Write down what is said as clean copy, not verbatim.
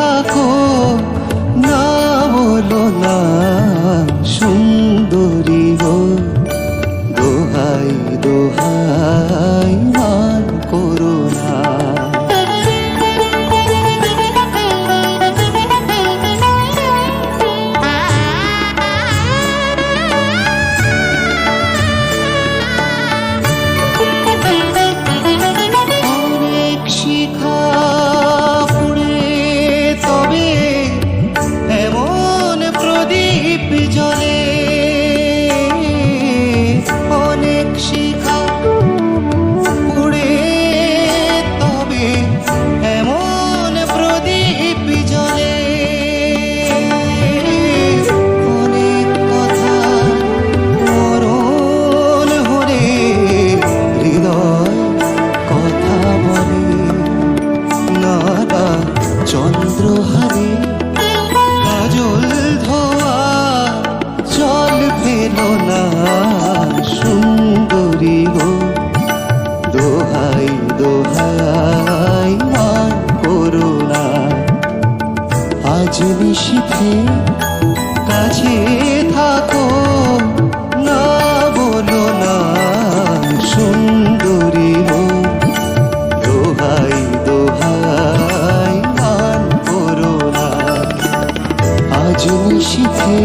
থাকো, না বলো না সুন্দরী গো। দোহাই দোহাই মান করো না। চন্দ্রহারে কাজল ধোয়া জল ফেলো না সুন্দরী গো। দোহাই দোহাই মান করো না। আজ নিশীথে কাছে থাকো, না বলো না সুন্দরী গো। দোহাই দোহাই মান করো না। আজ নিশীথে